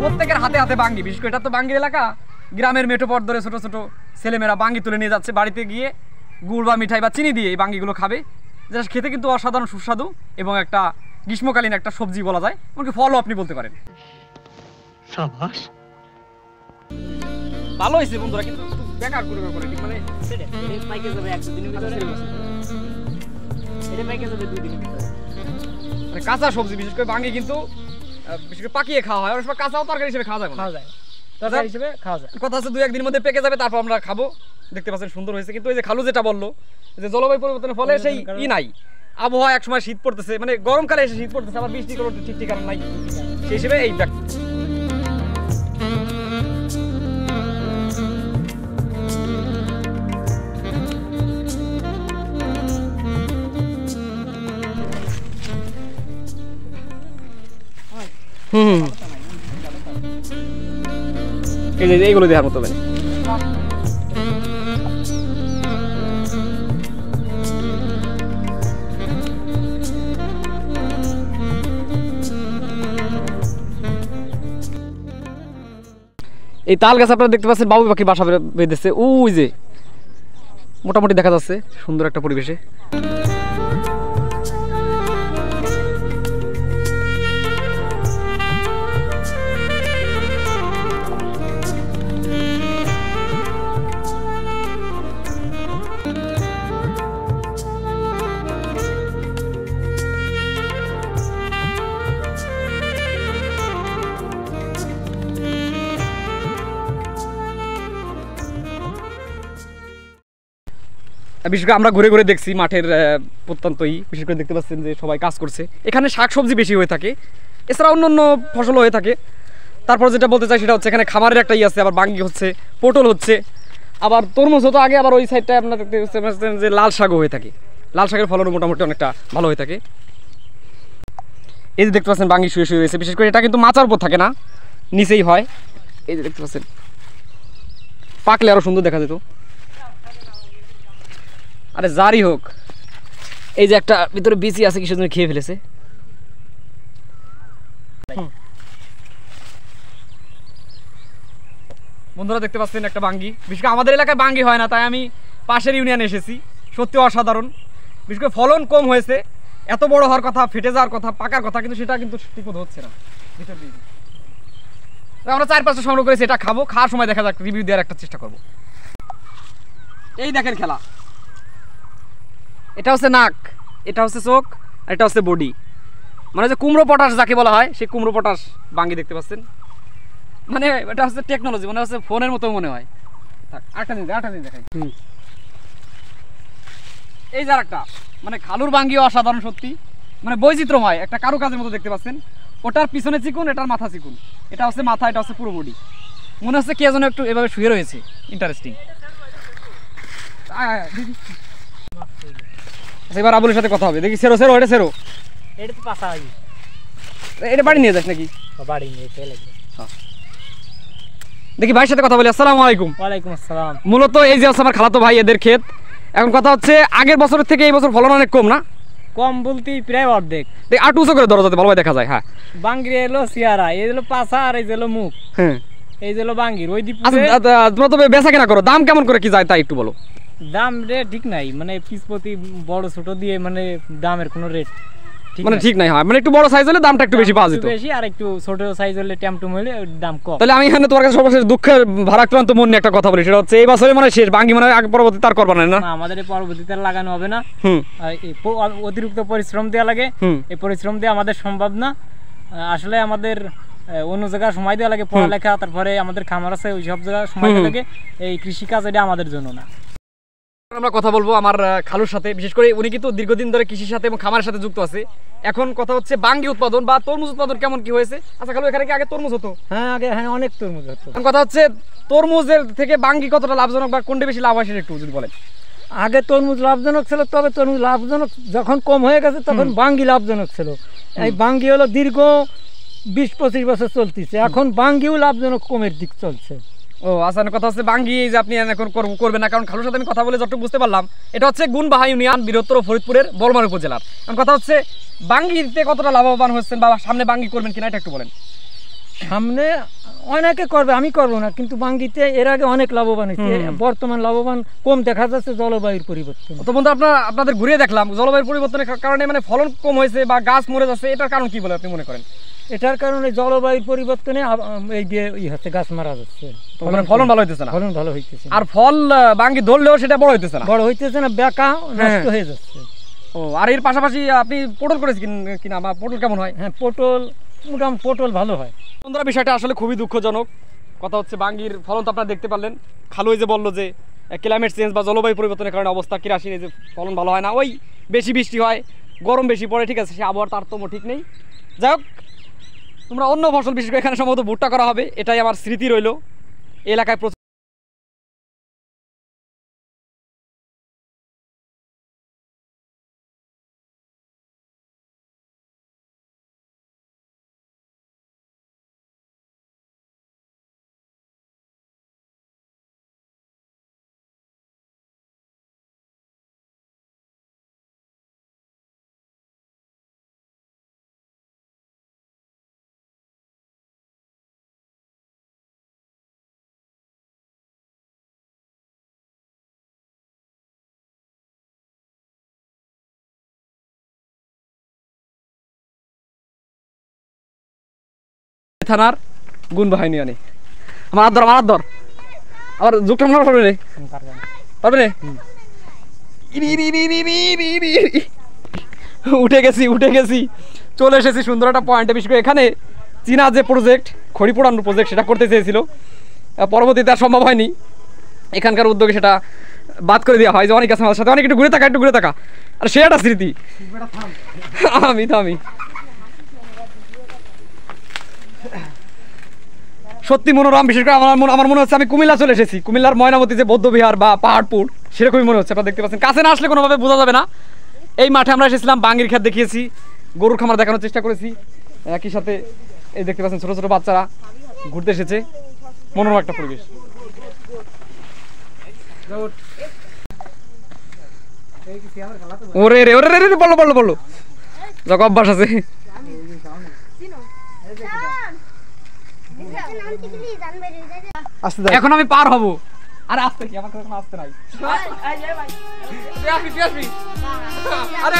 প্রত্যেকের হাতে হাতে বাঙ্গি, বিশেষ করে এটা তো বাঙ্গির এলাকা, গ্রামের মেঠো পথ ধরে ছোটো ছোটো ছেলেমেয়েরা বাঙ্গি তুলে নিয়ে যাচ্ছে, বাড়িতে গিয়ে গুড় বা মিঠাই বা চিনি দিয়ে এই বাঙ্গিগুলো খাবে, যেটা খেতে কিন্তু অসাধারণ সুস্বাদু এবং একটা গ্রীষ্মকালীন একটা সবজি বলা যায়, এমনকি ফলও আপনি বলতে পারেন। ভালো হয়েছে বন্ধুরা, কিন্তু বেকার করে মানে কাঁচা সবজি, বিশেষ করে বাঙ্গি কিন্তু বিশেষ করে পাকিয়ে খাওয়া হয়, অনেক সময় কাঁচাও তরকারি হিসেবে খাওয়া যায়, কথা আছে 2-1 দিনের মধ্যে পেকে যাবে, তারপর আমরা খাবো। দেখতে পাচ্ছেন সুন্দর হয়েছে, কিন্তু এই যে খালু যেটা বললো যে জলবায়ু পরিবর্তনের ফলে সেই নাই, আবহাওয়া এক সময় শীত পড়তেছে, মানে গরমকালে এসে শীত পড়তেছে, আবার বৃষ্টি কোনো ঠিক ঠিকানা নাই, সেই হিসেবে এই দেখ এইগুলো দেওয়ার মতো। এই তাল গাছ আপনারা দেখতে পাচ্ছেন, বাবু পাখি বাসা বেঁধেছে, ওই যে মোটামুটি দেখা যাচ্ছে সুন্দর একটা পরিবেশে। বিশেষ করে আমরা ঘুরে ঘুরে দেখছি মাঠের প্রত্যন্তই, বিশেষ করে দেখতে পাচ্ছেন যে সবাই কাজ করছে, এখানে শাকসবজি বেশি হয়ে থাকে, এছাড়া অন্য অন্য ফসলও হয়ে থাকে। তারপর যেটা বলতে চাই সেটা হচ্ছে এখানে খামারের একটা আছে, আবার বাঙ্গি হচ্ছে, পটল হচ্ছে, আবার তরমুজ হতো আগে, আবার ওই সাইডটায় আপনার দেখতে পাচ্ছেন যে লাল শাকও হয়ে থাকে, লাল শাকের ফলনও মোটামুটি অনেকটা ভালো হয়ে থাকে। এই যে দেখতে পাচ্ছেন বাঙ্গি শুয়ে শুয়ে রয়েছে, বিশেষ করে এটা কিন্তু মাচার উপর থাকে না, নিচেই হয়। এই যে দেখতে পাচ্ছেন, পাকলে আরও সুন্দর দেখা যেত। আরে যারই হোক, এই যে একটা ভিতরে বিচি আছে, কিসের জন্য খেয়ে ফেলেছে। বন্ধুরা দেখতে পাচ্ছেন একটা বাঙ্গি, বিশেষ করে আমাদের এলাকায় বাঙ্গি হয় না, তাই আমি পাশের ইউনিয়নে এসেছি, সত্যি অসাধারণ। বিশেষ করে ফলন কম হয়েছে, এত বড় হওয়ার কথা, ফেটে যাওয়ার কথা, পাকার কথা, কিন্তু সেটা কিন্তু ঠিকমতো হচ্ছে না। ভিতর দিয়ে আমরা 4-5টা সংগ্রহ করেছি, এটা খাবো, খাওয়ার সময় দেখা যাক, রিভিউ দেওয়ার একটা চেষ্টা করবো। এই দেখেন খেলা, এটা হচ্ছে নাক, এটা হচ্ছে চোখ, আর এটা হচ্ছে বডি, মানে যে কুমড়ো পটাশ যাকে বলা হয়, সেই কুমড়ো পটাশ বাঙ্গি দেখতে পাচ্ছেন, মানে এটা হচ্ছে টেকনোলজি, মনে হচ্ছে ফোনের মতো মনে হয়। আরেকটা দিন দেখাই, এই যার একটা মানে খালুর বাঙ্গিও অসাধারণ সত্যি, মানে বৈচিত্র্যময় একটা কারুকাজের মতো দেখতে পাচ্ছেন, ওটার পিছনে চিকুন, এটার মাথা চিকুন, এটা হচ্ছে মাথা, এটা হচ্ছে পুরো বডি, মনে হচ্ছে কে যেন একটু এভাবে শুয়ে রয়েছে, ইন্টারেস্টিং। এবার আবুলের সাথে কথা হবে, দেখি সেরো এটা সেরো, এটা তো পাশা হয়, এটা বাড়ি নিয়ে যাস নাকি? বাড়ি নিয়ে চলে যাবে। দেখি ভাইয়ের সাথে কথা বলি। আসসালামু আলাইকুম। ওয়ালাইকুম আসসালাম। মূলত এই যে হচ্ছে আমার খালাতো ভাই, এদের ক্ষেত। এখন কথা হচ্ছে আগের বছরের থেকে এই বছর ফলন অনেক কম না? কম বলতে প্রায় অর্ধেক। দেখ আট উঁচু করে ধরো যাতে ভালোভাবে দেখা যায়। হ্যাঁ, বাঙ্গির এলো সিয়ারা, এই হলো পাশা, আর এই হলো মুখ। হ্যাঁ, এই হলো বাঙ্গির ওই দ্বীপ। তোমরা তবে বেচা কেনা করো, দাম কেমন করে কি যায় তাই একটু বলো। দাম রেট ঠিক নাই, মানে পিস প্রতি বড় ছোট দিয়ে মানে দামের কোনো রেট মানে ঠিক নাই। হয় মানে একটু বড় সাইজ হলে দামটা একটু বেশি পাওয়া যেত, বেশি, আর একটু ছোট সাইজ হলে ট্যামটুম হলে দাম কম। তাহলে আমি এখানে তোমার কাছে সর্বশেষ দুঃখের ভারাক্রান্ত মন নিয়ে একটা কথা বলি, সেটা হচ্ছে এই বছরে মানে শেষ বাঙ্গি, মানে আগে পরবর্তী তার করবা না? আমাদের এই পরবর্তীতে লাগানো হবে না, অতিরিক্ত পরিশ্রম দেওয়া লাগে, এই পরিশ্রম দিয়ে আমাদের সম্ভব না। আসলে আমাদের অন্য জায়গায় সময় দেওয়া লাগে, পড়ালেখা, তারপরে আমাদের খামার আছে, ওই সব জায়গায় সময় দেওয়া লাগে। এই কৃষিকাজ এটা আমাদের জন্য না। আমরা কথা বলবো আমার খালুর সাথে, বিশেষ করে উনি কিন্তু দীর্ঘদিন ধরে কৃষির সাথে এবং খামারের সাথে যুক্ত আছে। এখন কথা হচ্ছে বাঙ্গি উৎপাদন বা তরমুজ উৎপাদন কেমন কি হয়েছে। আচ্ছা খালু, এখানে কি আগে তরমুজ হতো? হ্যাঁ, আগে হ্যাঁ অনেক তরমুজ হতো। এখন কথা হচ্ছে তরমুজের থেকে বাঙ্গি কতটা লাভজনক বা কোনটা বেশি লাভ হয় সেটা একটু যদি বলেন। আগে তরমুজ লাভজনক ছিল, তবে তরমুজ লাভজনক যখন কম হয়ে গেছে তখন বাঙ্গি লাভজনক ছিল। এই বাঙ্গি হলো দীর্ঘ 20-25 বছর চলতেছে, এখন বাঙ্গিও লাভজনক কমের দিক চলছে। ও আচ্ছা, কথা হচ্ছে বাঙ্গি এই যে আপনি এখন করবেন না, কারণ খালুর সাথে আমি কথা বলে যতটুকু বুঝতে পারলাম, এটা হচ্ছে গুণবাহা ইউনিয়ন, বৃহত্তর ফরিদপুরের বলমারী উপজেলার। এখন কথা হচ্ছে বাঙ্গিতে কতটা লাভবান হচ্ছেন বা সামনে বাঙ্গি করবেন কিনা এটা একটু বলেন। সামনে অনেকে করবে, আমি করবো না, কিন্তু বাঙ্গিতে এর আগে অনেক লাভবান হয়েছে। বর্তমান লাভবান কম দেখা যাচ্ছে জলবায়ুর পরিবর্তন। তো বন্ধু আপনাদের ঘুরিয়ে দেখলাম জলবায়ুর পরিবর্তনের কারণে মানে ফলন কম হয়েছে বা গাছ মরে যাচ্ছে, এটার কারণ কি বলে আপনি মনে করেন? এটার কারণে জলবায়ুর পরিবর্তনে এই যে হচ্ছে গাছ মারা যাচ্ছে, ফলন ভালো হইতেছে না। ফলন ভালো হইতেছে আর ফল বাঙ্গি ধরলেও সেটা বড় হইতেছে না, বড় হইতেছে না, বেঁকা নষ্ট হয়ে যাচ্ছে। ও আর এর পাশাপাশি আপনি পটল করেছেন কিনা বা পটল কেমন হয়? হ্যাঁ, পটল মোটামুটি পটল ভালো হয়। বন্ধুরা বিষয়টা আসলে খুবই দুঃখজনক। কথা হচ্ছে বাঙ্গির ফলন তো আপনারা দেখতে পারলেন। খালুই যে বললো যে ক্লাইমেট চেঞ্জ বা জলবায়ু পরিবর্তনের কারণে অবস্থা কিরাসিন, এই যে ফলন ভালো হয় না, ওই বেশি বৃষ্টি হয়, গরম বেশি পড়ে, ঠিক আছে, সে আবহাওয়ার তারতম্য ঠিক নেই। যাই হোক, তোমরা অন্য ফসল বিশেষ করে এখানে সম্ভবত ভুট্টা করা হবে, এটাই আমার স্মৃতি রইল। এলাকায় থানার গুণ বাহিনী আনে আমার হাত ধর আবার যুগটা মনে পারবে রে, পারবে রে। উঠে গেছি চলে এসেছি সুন্দর একটা পয়েন্টে। বিশেষ করে এখানে চীনা যে প্রজেক্ট খড়ি পোড়ানোর প্রজেক্ট সেটা করতে চেয়েছিল, পরবর্তীতে আর সম্ভব হয়নি। এখানকার উদ্যোগে সেটা বাদ করে দেওয়া হয়। যে অনেক আছে আমার সাথে, অনেক একটু ঘুরে থাকা আর সে একটা স্মৃতি। আমি সত্যি মনোরম। বিশেষ করে আমার মনে হচ্ছে আমি কুমিল্লা চলে এসেছি। কুমিল্লার ময়নামতি যে বৌদ্ধবিহার বা পাহাড়পুর সেরকমই মনে হচ্ছে। আপনারা দেখতে পাচ্ছেন, কাছে না আসলে কোনোভাবে বোঝা যাবে না। এই মাঠে আমরা এসেছিলাম, বাঙ্গির ক্ষেত দেখিয়েছি, গরুর খামার দেখানোর চেষ্টা করেছি। একই সাথে এই দেখতে পাচ্ছেন ছোট ছোট বাচ্চারা ঘুরতে এসেছে, মনোরম একটা পরিবেশ। ওরে রে বললো যখন অভ্যাস আছে। এখন আমি পার হব। আরে আসতে কি, আমার আসতে নাই। আরে